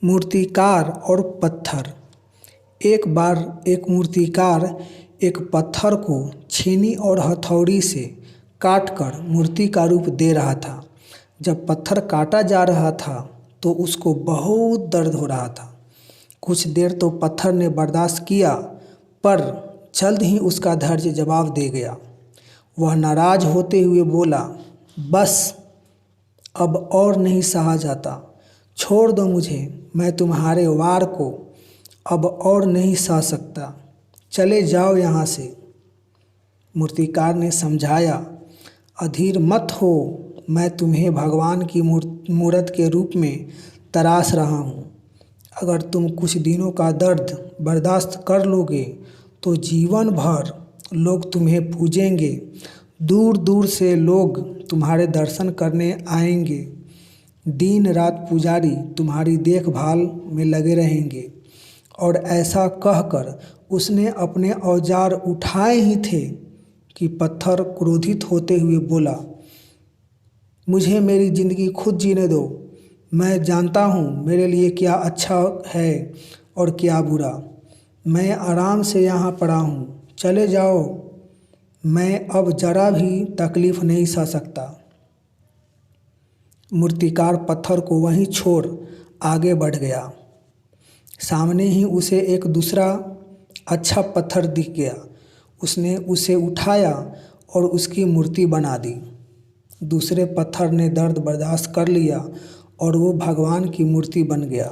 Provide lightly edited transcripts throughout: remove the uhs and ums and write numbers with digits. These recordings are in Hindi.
मूर्तिकार और पत्थर। एक बार एक मूर्तिकार एक पत्थर को छेनी और हथौड़ी से काटकर मूर्ति का रूप दे रहा था। जब पत्थर काटा जा रहा था तो उसको बहुत दर्द हो रहा था। कुछ देर तो पत्थर ने बर्दाश्त किया, पर जल्द ही उसका धैर्य जवाब दे गया। वह नाराज होते हुए बोला, बस अब और नहीं सहा जाता, छोड़ दो मुझे, मैं तुम्हारे वार को अब और नहीं सह सकता, चले जाओ यहाँ से। मूर्तिकार ने समझाया, अधीर मत हो, मैं तुम्हें भगवान की मूरत के रूप में तराश रहा हूँ। अगर तुम कुछ दिनों का दर्द बर्दाश्त कर लोगे तो जीवन भर लोग तुम्हें पूजेंगे। दूर दूर से लोग तुम्हारे दर्शन करने आएंगे। दिन रात पुजारी तुम्हारी देखभाल में लगे रहेंगे। और ऐसा कहकर उसने अपने औजार उठाए ही थे कि पत्थर क्रोधित होते हुए बोला, मुझे मेरी ज़िंदगी खुद जीने दो। मैं जानता हूँ मेरे लिए क्या अच्छा है और क्या बुरा। मैं आराम से यहाँ पड़ा हूँ, चले जाओ, मैं अब ज़रा भी तकलीफ़ नहीं सह सकता। मूर्तिकार पत्थर को वहीं छोड़ आगे बढ़ गया। सामने ही उसे एक दूसरा अच्छा पत्थर दिख गया। उसने उसे उठाया और उसकी मूर्ति बना दी। दूसरे पत्थर ने दर्द बर्दाश्त कर लिया और वो भगवान की मूर्ति बन गया।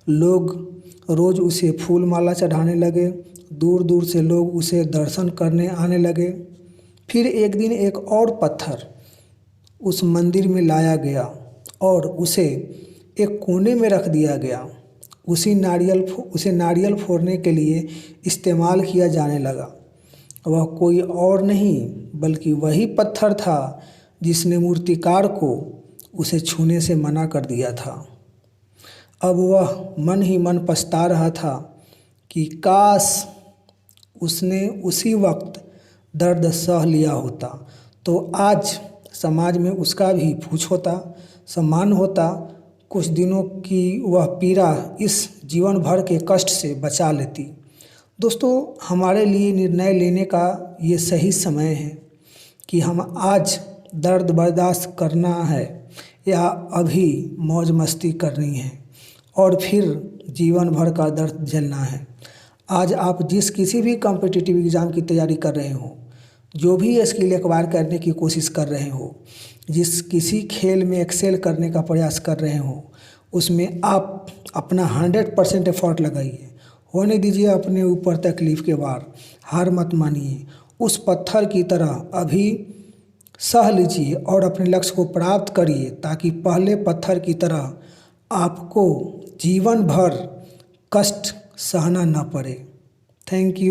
लोग रोज़ उसे फूल माला चढ़ाने लगे। दूर दूर से लोग उसे दर्शन करने आने लगे। फिर एक दिन एक और पत्थर उस मंदिर में लाया गया और उसे एक कोने में रख दिया गया। उसे नारियल फोड़ने के लिए इस्तेमाल किया जाने लगा। वह कोई और नहीं बल्कि वही पत्थर था जिसने मूर्तिकार को उसे छूने से मना कर दिया था। अब वह मन ही मन पछता रहा था कि काश उसने उसी वक्त दर्द सह लिया होता तो आज समाज में उसका भी पूछ होता, सम्मान होता। कुछ दिनों की वह पीड़ा इस जीवन भर के कष्ट से बचा लेती। दोस्तों, हमारे लिए निर्णय लेने का ये सही समय है कि हम आज दर्द बर्दाश्त करना है या अभी मौज मस्ती करनी है और फिर जीवन भर का दर्द झेलना है। आज आप किसी भी कॉम्पिटिटिव एग्ज़ाम की तैयारी कर रहे हो, जो भी स्किल एक्वायर करने की कोशिश कर रहे हो, किसी खेल में एक्सेल करने का प्रयास कर रहे हो, उसमें आप अपना 100% एफर्ट लगाइए। होने दीजिए अपने ऊपर तकलीफ़ के वार, हार मत मानिए। उस पत्थर की तरह अभी सह लीजिए और अपने लक्ष्य को प्राप्त करिए, ताकि पहले पत्थर की तरह आपको जीवन भर कष्ट सहना न पड़े। Thank you.